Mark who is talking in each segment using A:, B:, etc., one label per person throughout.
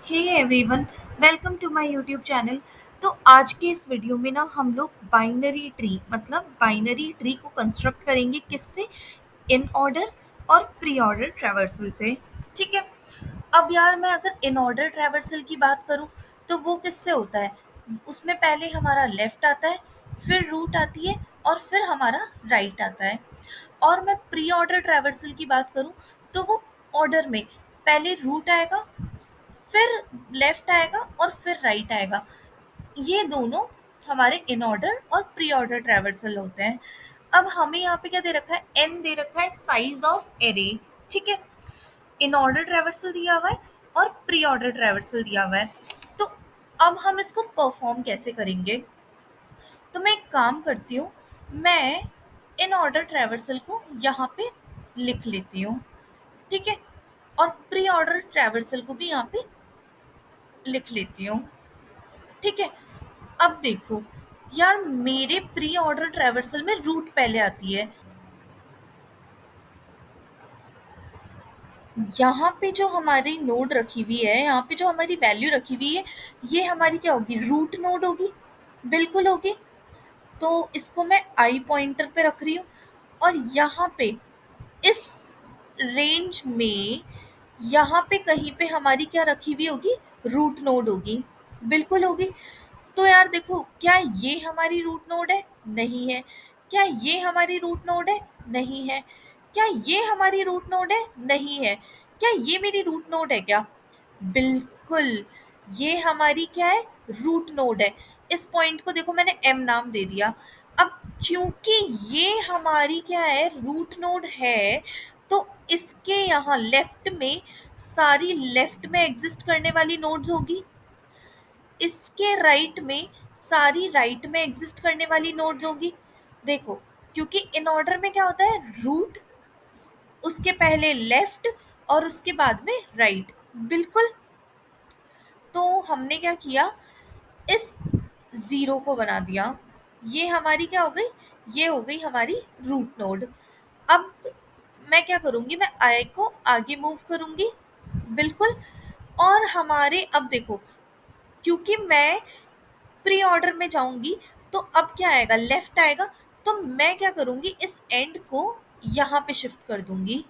A: Hey everyone, welcome to my YouTube channel. तो आज के इस वीडियो में ना हम लोग बाइनरी ट्री मतलब बाइनरी ट्री को कंस्ट्रक्ट करेंगे किससे? इन ऑर्डर और प्री ऑर्डर ट्रैवर्सल से। ठीक है। अब यार मैं अगर इन ऑर्डर ट्रैवर्सल की बात करूं तो वो किससे होता है? उसमें पहले हमारा लेफ्ट आता है, फिर रूट आती है और फिर हमारा राइट आता है। और मैं प्री ऑर्डर ट्रैवर्सल की बात करूं तो वो ऑर्डर में पहले रूट आएगा, फिर लेफ्ट आएगा और फिर राइट आएगा। ये दोनों हमारे इन ऑर्डर और प्री ऑर्डर ट्रैवर्सल होते हैं। अब हमें यहाँ पे क्या दे रखा है? एन दे रखा है, साइज ऑफ एरे। ठीक है। इन ऑर्डर ट्रैवर्सल दिया हुआ है और प्री ऑर्डर ट्रैवर्सल दिया हुआ है। तो अब हम इसको परफॉर्म कैसे करेंगे? तो मैं एक काम करती हूँ, मैं इन ऑर्डर ट्रैवर्सल को यहाँ पे लिख लेती हूँ। ठीक है। और प्री ऑर्डर ट्रैवर्सल को भी यहाँ पे लिख लेती हूँ। ठीक है। अब देखो यार, मेरे प्री ऑर्डर ट्रैवर्सल में रूट पहले आती है। यहाँ पे जो हमारी नोड रखी हुई है, यहाँ पे जो हमारी वैल्यू रखी हुई है, ये हमारी क्या होगी? रूट नोड होगी। बिल्कुल होगी। तो इसको मैं आई पॉइंटर पे रख रही हूँ। और यहाँ पे इस रेंज में यहाँ पे कहीं पे हमारी क्या रखी हुई होगी? रूट नोड होगी। बिल्कुल होगी। तो यार देखो, क्या ये हमारी रूट नोड है? नहीं है। क्या ये हमारी रूट नोड है? नहीं है। क्या ये हमारी रूट नोड है? नहीं है। क्या ये मेरी रूट नोड है क्या? बिल्कुल। ये हमारी क्या है? रूट नोड है। इस पॉइंट को देखो, मैंने एम नाम दे दिया। अब क्योंकि ये हमारी क्या है? रूट नोड है। तो इसके यहाँ लेफ्ट में सारी लेफ्ट में एग्जिस्ट करने वाली नोड्स होगी, इसके राइट में सारी राइट में एग्जिस्ट करने वाली नोड्स होगी। देखो, क्योंकि इन ऑर्डर में क्या होता है? रूट, उसके पहले लेफ्ट और उसके बाद में राइट। बिल्कुल। तो हमने क्या किया? इस जीरो को बना दिया। ये हमारी क्या हो गई? ये हो गई हमारी रूट नोड। अब मैं क्या करूंगी? मैं आई को आगे मूव करूंगी। बिल्कुल। और हमारे अब देखो, क्योंकि मैं प्री ऑर्डर में जाऊंगी तो अब क्या आएगा? लेफ्ट आएगा। तो मैं क्या करूंगी? इस एंड को यहाँ पे शिफ्ट कर दूंगी,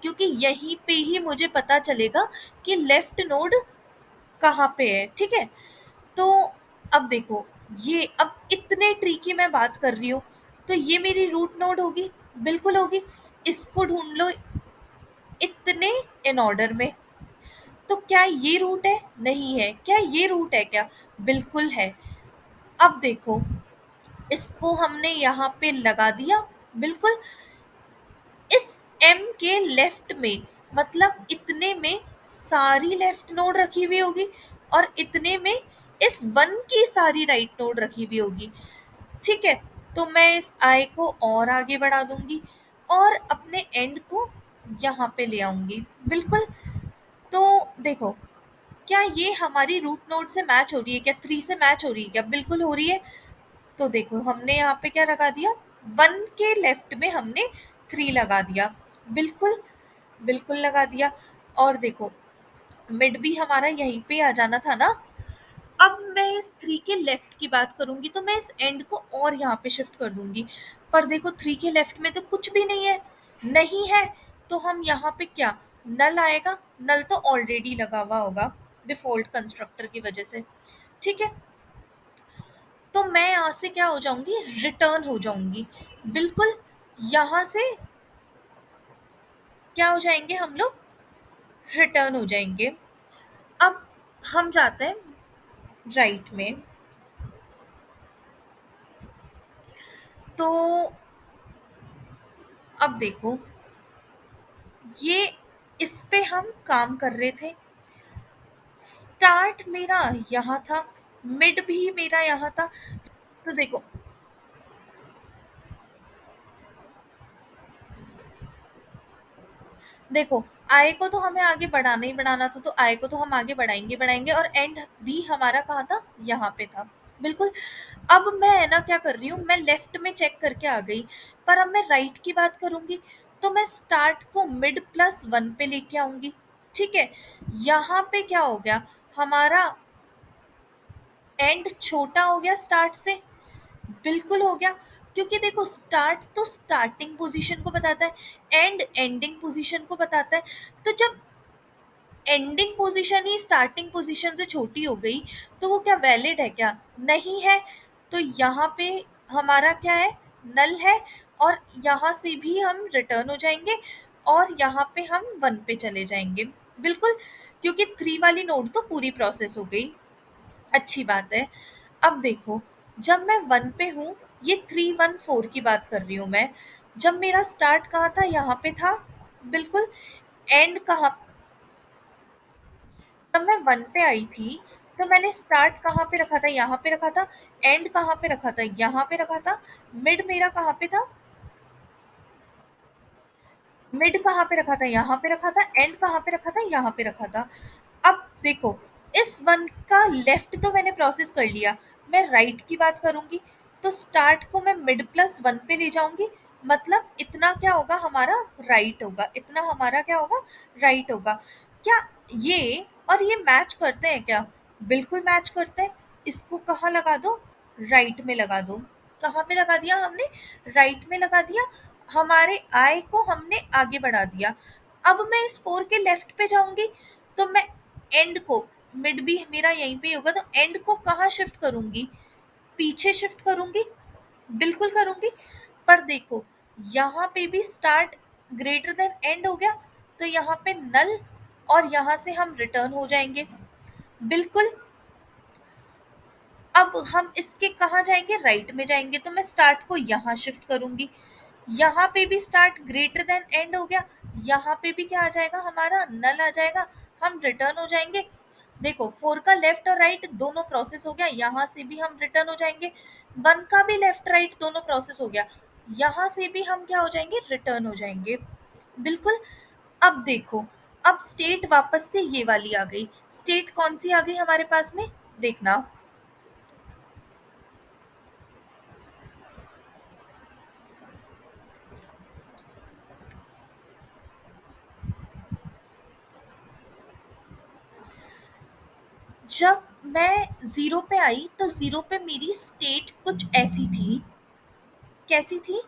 A: क्योंकि यहीं पे ही मुझे पता चलेगा कि लेफ्ट नोड कहाँ पे है। ठीक है। तो अब देखो, ये अब इतने ट्री की मैं बात कर रही हूँ, तो ये मेरी रूट नोड होगी। बिल्कुल होगी। इसको ढूंढ लो इतने इन ऑर्डर में। तो क्या ये रूट है? नहीं है। क्या ये रूट है क्या? बिल्कुल है। अब देखो, इसको हमने यहाँ पे लगा दिया। बिल्कुल। इस एम के लेफ्ट में मतलब इतने में सारी लेफ्ट नोड रखी हुई होगी, और इतने में इस वन की सारी राइट नोड रखी हुई होगी। ठीक है। तो मैं इस आई को और आगे बढ़ा दूंगी और अपने एंड को यहाँ पे ले आऊंगी। बिल्कुल। तो देखो, क्या ये हमारी रूट नोड से मैच हो रही है? क्या थ्री से मैच हो रही है क्या? बिल्कुल हो रही है। तो देखो, हमने यहाँ पे क्या लगा दिया? वन के लेफ्ट में हमने थ्री लगा दिया। बिल्कुल। बिल्कुल लगा दिया। और देखो, मिड भी हमारा यहीं पे आ जाना था ना। अब मैं इस थ्री के लेफ्ट की बात करूंगी तो मैं इस एंड को और यहाँ पे शिफ्ट कर दूंगी। पर देखो, थ्री के लेफ्ट में तो कुछ भी नहीं है। नहीं है। तो हम यहाँ पे क्या? नल आएगा। नल तो ऑलरेडी लगा हुआ होगा डिफॉल्ट कंस्ट्रक्टर की वजह से। ठीक है। तो मैं यहाँ से क्या हो जाऊंगी? रिटर्न हो जाऊंगी। बिल्कुल। यहाँ से क्या हो जाएंगे हम लोग? रिटर्न हो जाएंगे। अब हम जाते हैं राइट में। तो अब देखो, ये इस पे हम काम कर रहे थे। स्टार्ट मेरा यहाँ था, मिड भी मेरा यहाँ था। तो देखो, देखो, आय को तो हमें आगे बढ़ाना ही बढ़ाना था, तो आय को तो हम आगे बढ़ाएंगे बढ़ाएंगे, और एंड भी हमारा कहाँ था? यहाँ पे था। बिल्कुल। अब मैं है ना क्या कर रही हूँ? मैं लेफ्ट में चेक करके आ गई, पर अब मैं राइट की बात करूंगी तो मैं स्टार्ट को मिड प्लस वन पे लेके आऊंगी। ठीक है। यहाँ पे क्या हो गया, हमारा एंड छोटा हो गया स्टार्ट से, बिल्कुल हो गया। क्योंकि देखो स्टार्ट तो स्टार्टिंग पोजीशन को बताता है, एंड एंडिंग पोजीशन को बताता है। तो जब एंडिंग पोजीशन ही स्टार्टिंग पोजीशन से छोटी हो गई, तो वो क्या वैलिड है क्या? नहीं है। तो यहाँ पे हमारा क्या है, नल है। और यहाँ से भी हम रिटर्न हो जाएंगे, और यहाँ पे हम वन पे चले जाएंगे। बिल्कुल, क्योंकि थ्री वाली नोड तो पूरी प्रोसेस हो गई। अच्छी बात है। अब देखो, जब मैं वन पे हूँ, ये 314 की बात कर रही हूँ मैं। जब मेरा स्टार्ट कहाँ था, यहाँ पे था। बिल्कुल। एंड कहाँ, जब मैं वन पे आई थी, तो मैंने स्टार्ट कहाँ पे रखा था, यहाँ पे रखा था। एंड कहाँ पे रखा था, यहाँ पे रखा था। मिड मेरा कहाँ पे था, मिड कहाँ पे रखा था, यहाँ पे रखा था। एंड कहाँ पे रखा था, यहाँ पे रखा था। अब देखो, इस वन का लेफ्ट तो मैंने प्रोसेस कर लिया, मैं राइट की बात करूंगी। तो स्टार्ट को मैं मिड प्लस वन पे ले जाऊंगी, मतलब इतना क्या होगा हमारा, राइट होगा। इतना हमारा क्या होगा, राइट होगा। क्या ये और ये मैच करते हैं क्या? बिल्कुल मैच करते हैं। इसको कहाँ लगा दो, राइट में लगा दो। कहाँ पे लगा दिया हमने, राइट में लगा दिया। हमारे आई को हमने आगे बढ़ा दिया। अब मैं इस फोर के लेफ्ट पे जाऊंगी, तो मैं एंड को, मिड भी मेरा यहीं पे ही होगा, तो एंड को कहाँ शिफ्ट करूंगी, पीछे शिफ्ट करूंगी। बिल्कुल करूंगी। पर देखो, यहाँ पे भी स्टार्ट ग्रेटर देन एंड हो गया, तो यहाँ पे नल, और यहाँ से हम रिटर्न हो जाएंगे। बिल्कुल। अब हम इसके कहाँ जाएंगे, राइट में जाएंगे, तो मैं स्टार्ट को यहाँ शिफ्ट करूंगी। यहाँ पे भी स्टार्ट ग्रेटर देन एंड हो गया, यहाँ पे भी क्या आ जाएगा, हमारा नल आ जाएगा। हम रिटर्न हो जाएंगे। देखो, फोर का लेफ्ट और राइट दोनों प्रोसेस हो गया, यहाँ से भी हम रिटर्न हो जाएंगे। वन का भी लेफ्ट राइट दोनों प्रोसेस हो गया, यहाँ से भी हम क्या हो जाएंगे, रिटर्न हो जाएंगे। बिल्कुल। अब देखो, अब स्टेट वापस से ये वाली आ गई। स्टेट कौन सी आ गई हमारे पास में, देखना। जब मैं ज़ीरो पे आई, तो ज़ीरो पे मेरी स्टेट कुछ ऐसी थी। कैसी थी?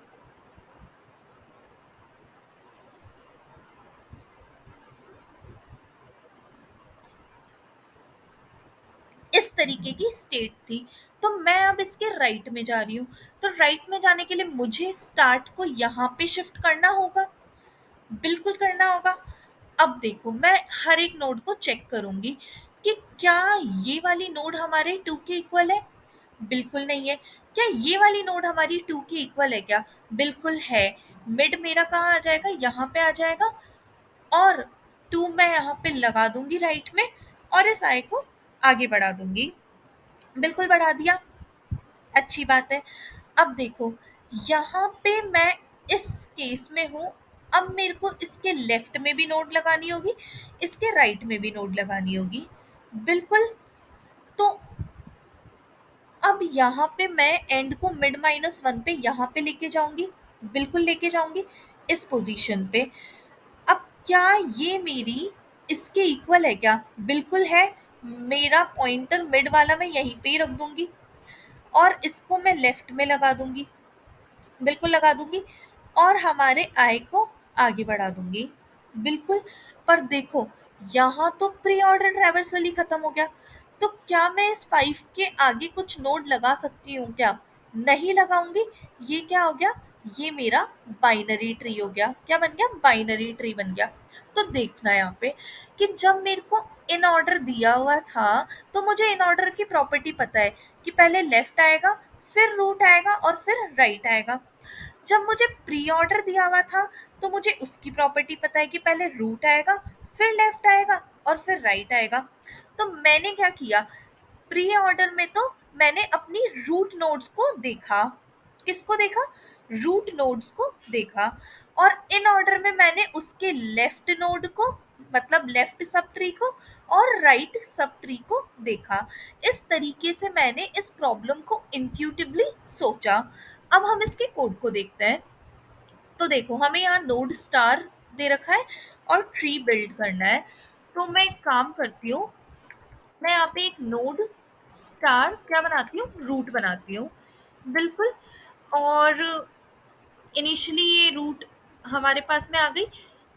A: इस तरीके की स्टेट थी। तो मैं अब इसके राइट में जा रही हूँ। तो राइट में जाने के लिए मुझे स्टार्ट को यहाँ पे शिफ्ट करना होगा। बिल्कुल करना होगा। अब देखो, मैं हर एक नोड को चेक करूँगी कि क्या ये वाली नोड हमारे 2 के इक्वल है? बिल्कुल नहीं है। क्या ये वाली नोड हमारी 2 के इक्वल है क्या? बिल्कुल है। मिड मेरा कहाँ आ जाएगा? यहाँ पे आ जाएगा। और 2 मैं यहाँ पे लगा दूँगी राइट में, और इस आई को आगे बढ़ा दूँगी। बिल्कुल बढ़ा दिया। अच्छी बात है। अब देखो, यहाँ पे मैं इस केस में हूँ। अब मेरे को इसके लेफ्ट में भी नोड लगानी होगी, इसके राइट में भी नोड लगानी होगी। बिल्कुल। तो अब यहाँ पे मैं एंड को मिड माइनस वन पे यहाँ पे लेके जाऊंगी। बिल्कुल लेके जाऊंगी, इस पोजीशन पे। अब क्या ये मेरी इसके इक्वल है क्या? बिल्कुल है। मेरा पॉइंटर मिड वाला मैं यहीं पे ही रख दूंगी, और इसको मैं लेफ्ट में लगा दूंगी। बिल्कुल लगा दूंगी, और हमारे आय को आगे बढ़ा दूंगी। बिल्कुल। पर देखो, यहाँ तो प्री ऑर्डर ट्रैवर्सल ही खत्म हो गया। तो क्या मैं इस 5 के आगे कुछ नोड लगा सकती हूँ क्या? नहीं लगाऊंगी। ये क्या हो गया, ये मेरा बाइनरी ट्री हो गया। क्या बन गया, बाइनरी ट्री बन गया। तो देखना यहाँ पे कि जब मेरे को इन ऑर्डर दिया हुआ था, तो मुझे इन ऑर्डर की प्रॉपर्टी पता है कि पहले लेफ्ट आएगा, फिर रूट आएगा, और फिर राइट आएगा। जब मुझे प्री ऑर्डर दिया हुआ था, तो मुझे उसकी प्रॉपर्टी पता है कि पहले रूट आएगा, फिर लेफ्ट आएगा, और फिर राइट आएगा। तो मैंने क्या किया, प्री ऑर्डर में तो मैंने अपनी रूट नोड्स को देखा। किसको देखा, रूट नोड्स को देखा। और इन ऑर्डर में मैंने उसके लेफ्ट नोड को, मतलब लेफ्ट सब ट्री को, और राइट सब ट्री को देखा। इस तरीके से मैंने इस प्रॉब्लम को इंट्यूटिवली सोचा। अब हम इसके कोड को देखते हैं। तो देखो, हमें यहाँ नोड स्टार दे रखा है, और ट्री बिल्ड करना है। तो मैं एक काम करती हूँ, मैं यहाँ पे एक नोड स्टार क्या बनाती हूँ, रूट बनाती हूँ। बिल्कुल। और इनिशियली ये रूट हमारे पास में आ गई।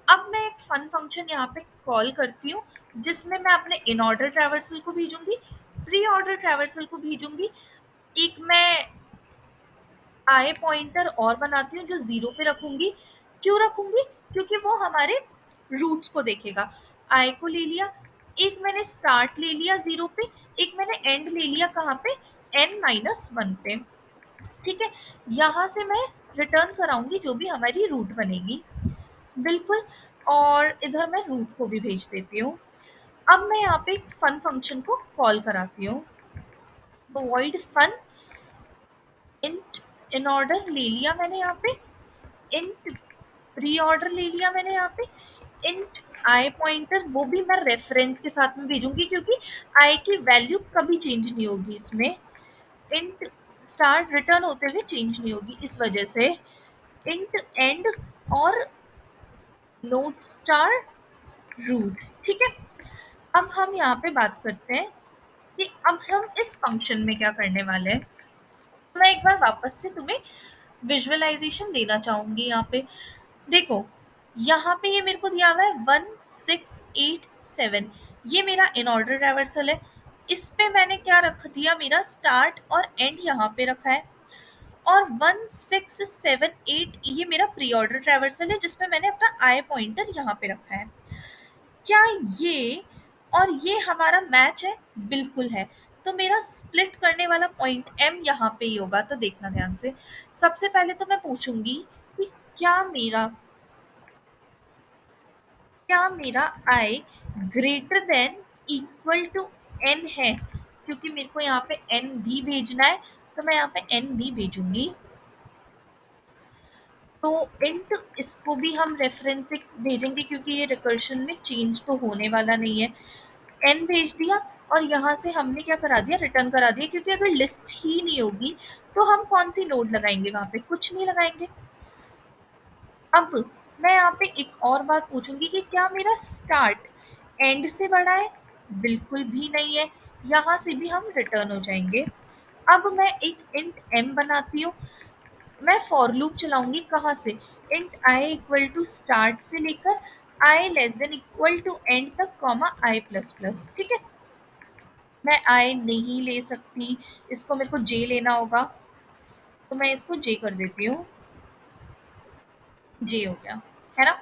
A: अब मैं एक फन फंक्शन यहाँ पे कॉल करती हूँ, जिसमें मैं अपने इन ऑर्डर ट्रैवर्सल को भेजूंगी, प्री ऑर्डर ट्रैवर्सल को भेजूंगी। एक मैं आई पॉइंटर और बनाती हूँ जो जीरो पे रखूंगी। क्यों रखूंगी? क्योंकि वो हमारे रूट्स को देखेगा। आई को ले लिया, एक मैंने स्टार्ट ले लिया जीरो पे, एक मैंने एंड ले लिया कहाँ पे, n-1 पे। ठीक है। यहाँ से मैं रिटर्न कराऊंगी जो भी हमारी रूट बनेगी। बिल्कुल। और इधर मैं रूट को भी भेज देती हूँ। अब मैं यहाँ पे एक फन फंक्शन को कॉल कराती हूँ। तो void fun int in order ले लिया मैंने यहाँ पे, इंट प्री ऑर्डर ले लिया मैंने यहाँ पे, इंट आई पॉइंटर वो भी मैं रेफरेंस के साथ में भेजूंगी क्योंकि आई की वैल्यू कभी चेंज नहीं होगी इसमें। इंट स्टार्ट रिटर्न होते हुए चेंज नहीं होगी इस वजह से। इंट एंड और नोट स्टार रूट। ठीक है। अब हम यहाँ पे बात करते हैं कि अब हम इस फंक्शन में क्या करने वाले हैं। मैं एक बार वापस से तुम्हें विजुअलाइजेशन देना चाहूंगी यहाँ पे। देखो, यहाँ पे ये मेरे को दिया हुआ है 1687, ये मेरा इन ऑर्डर रिवर्सल है। इस पे मैंने क्या रख दिया, मेरा स्टार्ट और एंड यहाँ पे रखा है। और 1678 ये मेरा प्री ऑर्डर ट्रैवर्सल है जिसमें मैंने अपना आई पॉइंटर यहाँ पे रखा है। क्या ये और ये हमारा मैच है? बिल्कुल है। तो मेरा स्प्लिट करने वाला पॉइंट एम यहाँ पे ही होगा। तो देखना ध्यान से। सबसे पहले तो मैं पूछूंगी कि क्या मेरा क्या मेरा I greater than equal to N है? क्योंकि मेरे को यहाँ पे एन भी भेजना है, तो मैं यहाँ पे एन भी भेजूंगी। तो इंट इसको भी हम रेफरेंस से भेजेंगे क्योंकि ये रिकर्शन में चेंज तो होने वाला नहीं है। एन भेज दिया और यहाँ से हमने क्या करा दिया, रिटर्न करा दिया, क्योंकि अगर लिस्ट ही नहीं होगी तो हम कौन सी नोड लगाएंगे वहां पे, कुछ नहीं लगाएंगे। अब मैं यहाँ पे एक और बात पूछूंगी कि क्या मेरा स्टार्ट एंड से बड़ा है? बिल्कुल भी नहीं है। यहाँ से भी हम रिटर्न हो जाएंगे। अब मैं एक इंट एम बनाती हूँ। मैं फॉर लूप चलाऊंगी कहाँ से, int I equal to start से लेकर I less than equal to end तक, कॉमा आई प्लस प्लस। ठीक है। मैं आई नहीं ले सकती, इसको मेरे को जे लेना होगा, तो मैं इसको जे कर देती हूँ। जे हो गया, है ना।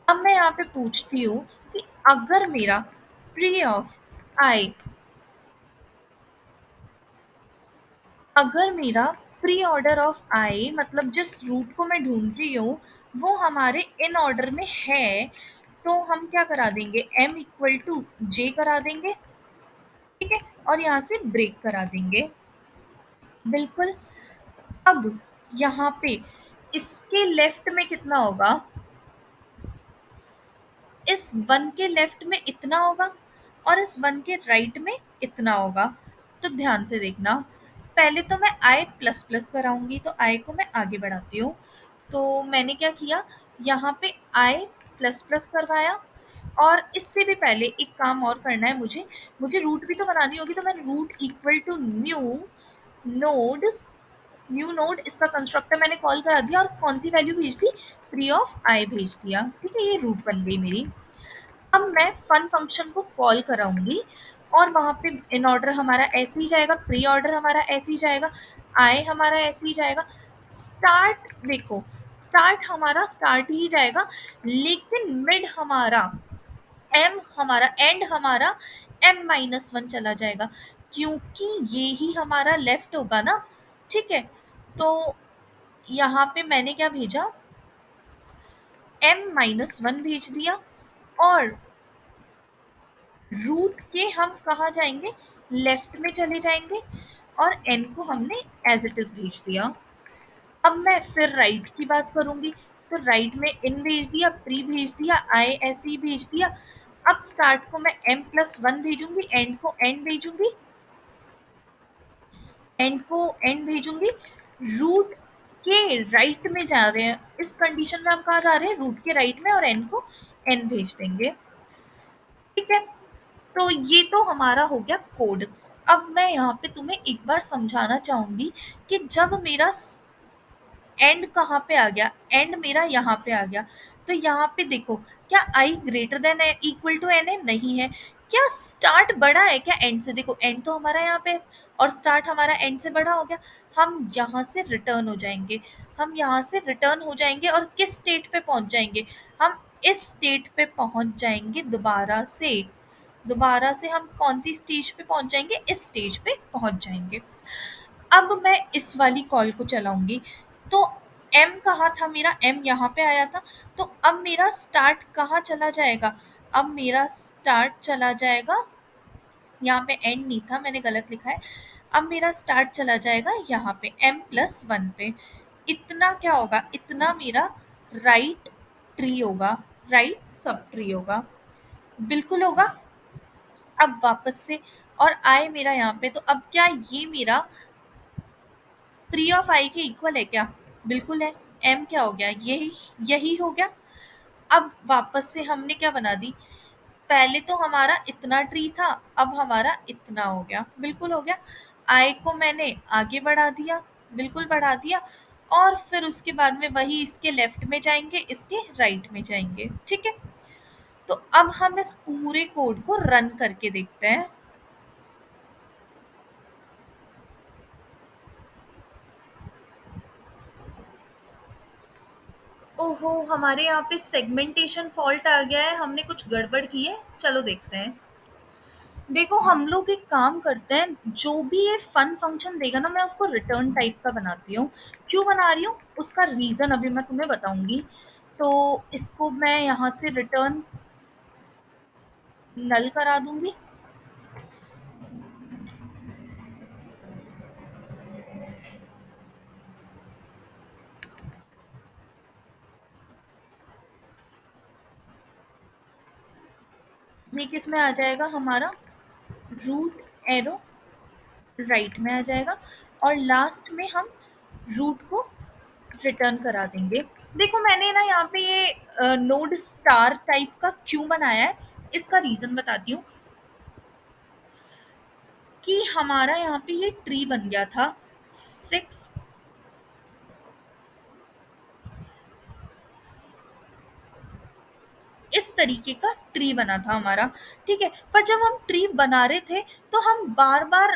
A: अब मैं यहाँ पे पूछती हूँ कि अगर मेरा प्री ऑफ आई अगर मेरा प्री ऑर्डर ऑफ आई मतलब जिस रूट को मैं ढूंढ रही हूँ वो हमारे इन ऑर्डर में है, तो हम क्या करा देंगे, एम इक्वल टू जे करा देंगे। ठीक है। और यहाँ से ब्रेक करा देंगे। बिल्कुल। अब यहाँ पे इसके लेफ्ट में कितना होगा, इस वन के लेफ्ट में इतना होगा और इस वन के राइट में इतना होगा। तो ध्यान से देखना। पहले तो मैं आई प्लस प्लस कराऊंगी, तो आई को मैं आगे बढ़ाती हूँ। तो मैंने क्या किया, यहाँ पे आई प्लस प्लस करवाया। और इससे भी पहले एक काम और करना है मुझे, मुझे रूट भी तो बनानी होगी। तो मैं root equal to node new node इसका कंस्ट्रक्टर मैंने कॉल करा दिया और कौन सी वैल्यू भेज दी, प्री ऑफ आई भेज दिया। ठीक है, ये रूट बन गई मेरी। अब मैं फन फंक्शन को कॉल कराऊंगी और वहां पे इन ऑर्डर हमारा ऐसे ही जाएगा, प्री ऑर्डर हमारा ऐसे ही जाएगा, आई हमारा ऐसे ही जाएगा। स्टार्ट देखो, स्टार्ट हमारा स्टार्ट ही जाएगा, लेकिन मिड हमारा एम हमारा एंड हमारा m-1 चला जाएगा, क्योंकि ये ही हमारा लेफ्ट होगा ना। ठीक है। तो यहाँ पे मैंने क्या भेजा, m-1 भेज दिया। और रूट के हम कहाँ जाएंगे, लेफ्ट में चले जाएंगे। और n को हमने एज इट इज भेज दिया। अब मैं फिर राइट की बात करूंगी। तो राइट में इन भेज दिया, प्री भेज दिया, आई ऐसे ही भेज दिया। अब स्टार्ट को मैं m+1 भेजूंगी, एंड को n भेजूंगी, एंड को n भेजूंगी। रूट के राइट में जा रहे हैं, इस कंडीशन में हम कहाँ जा रहे हैं, रूट के राइट में, और n को n भेज देंगे। ठीक है? तो ये तो हमारा हो गया कोड। अब मैं यहाँ पे तुम्हें एक बार समझाना चाहूँगी कि जब मेरा एंड कहाँ पे आ गया, एंड मेरा यहाँ पे आ गया। तो यहाँ पे देखो, क्या I greater than equal to N है? नहीं है। क्या स्टार्ट बड़ा है क्या एंड से? देखो एंड तो हमारा यहाँ पे है और स्टार्ट हमारा एंड से बड़ा हो गया। हम यहाँ से रिटर्न हो जाएंगे, हम यहाँ से रिटर्न हो जाएंगे और किस स्टेट पे पहुंच जाएंगे? हम इस स्टेट पे पहुंच जाएंगे दोबारा से। दोबारा से हम कौन सी स्टेज पे पहुंच जाएंगे? इस स्टेज पे पहुंच जाएंगे। अब मैं इस वाली कॉल को चलाऊंगी। तो एम कहाँ था मेरा? एम यहाँ पे आया था। तो अब मेरा स्टार्ट कहाँ चला जाएगा? अब मेरा स्टार्ट चला जाएगा, यहाँ पे एंड नहीं था, मैंने गलत लिखा है। अब मेरा स्टार्ट चला जाएगा यहाँ पे m+1 पे। इतना क्या होगा? इतना मेरा राइट ट्री होगा, राइट सब ट्री होगा। बिल्कुल होगा। अब वापस से, और आए मेरा यहाँ पे, तो अब क्या ये मेरा ट्री ऑफ आई के इक्वल है क्या? बिल्कुल है। एम क्या हो गया? यही यही हो गया। अब वापस से हमने क्या बना दी? पहले तो हमारा इतना ट्री था, अब हमारा इतना हो गया। बिल्कुल हो गया। आई को मैंने आगे बढ़ा दिया, बिल्कुल बढ़ा दिया। और फिर उसके बाद में वही इसके लेफ्ट में जाएंगे, इसके राइट में जाएंगे। ठीक है? तो अब हम इस पूरे कोड को रन करके देखते हैं। ओहो, हमारे यहाँ पे सेगमेंटेशन फॉल्ट आ गया है, हमने कुछ गड़बड़ की है। चलो देखते हैं। देखो हम लोग एक काम करते हैं, जो भी ये फन फंक्शन देगा ना, मैं उसको रिटर्न टाइप का बनाती हूँ। क्यों बना रही हूँ उसका रीजन अभी मैं तुम्हें बताऊंगी। तो इसको मैं यहाँ से रिटर्न नल करा दूंगी। ये किस में आ जाएगा? हमारा रूट एरो राइट में आ जाएगा। और लास्ट में हम रूट को रिटर्न करा देंगे। देखो मैंने ना यहाँ पे ये नोड स्टार टाइप का क्यों बनाया है, इसका रीजन बताती हूँ। कि हमारा यहाँ पे ये ट्री बन गया था 6, इस तरीके का ट्री बना था हमारा। ठीक है? पर जब हम ट्री बना रहे थे तो हम बार बार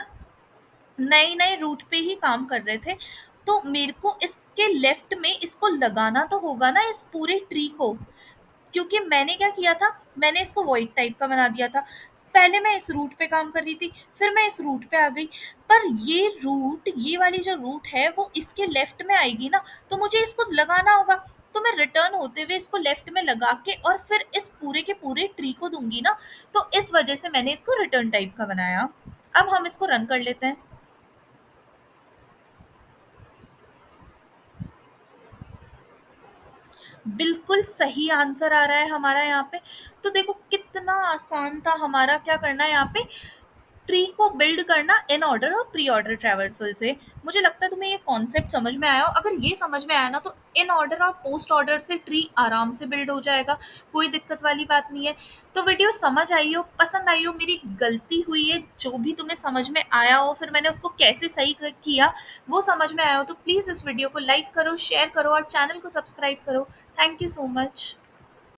A: नए नए रूट पे ही काम कर रहे थे। तो मेरे को इसके लेफ्ट में इसको लगाना तो होगा ना, इस पूरे ट्री को। क्योंकि मैंने क्या किया था, मैंने इसको वॉइड टाइप का बना दिया था। पहले मैं इस रूट पे काम कर रही थी, फिर मैं इस रूट पे आ गई। पर ये रूट, ये वाली जो रूट है वो इसके लेफ्ट में आएगी ना, तो मुझे इसको लगाना होगा। तो मैं रिटर्न होते हुए इसको लेफ्ट में लगा के और फिर इस पूरे के पूरे ट्री को दूंगी ना। तो इस वजह से मैंने इसको रिटर्न टाइप का बनाया। अब हम इसको रन कर लेते हैं। बिल्कुल सही आंसर आ रहा है हमारा यहाँ पे। तो देखो कितना आसान था हमारा क्या करना है यहाँ पे, ट्री को बिल्ड करना इन ऑर्डर और प्री ऑर्डर ट्रैवर्सल से। मुझे लगता है तुम्हें ये कॉन्सेप्ट समझ में आया हो। अगर ये समझ में आया ना, तो इन ऑर्डर और पोस्ट ऑर्डर से ट्री आराम से बिल्ड हो जाएगा, कोई दिक्कत वाली बात नहीं है। तो वीडियो समझ आई हो, पसंद आई हो, मेरी गलती हुई है जो भी तुम्हें समझ में आया हो, फिर मैंने उसको कैसे सही किया वो समझ में आया हो, तो प्लीज़ इस वीडियो को लाइक करो, शेयर करो और चैनल को सब्सक्राइब करो। Thank you so much.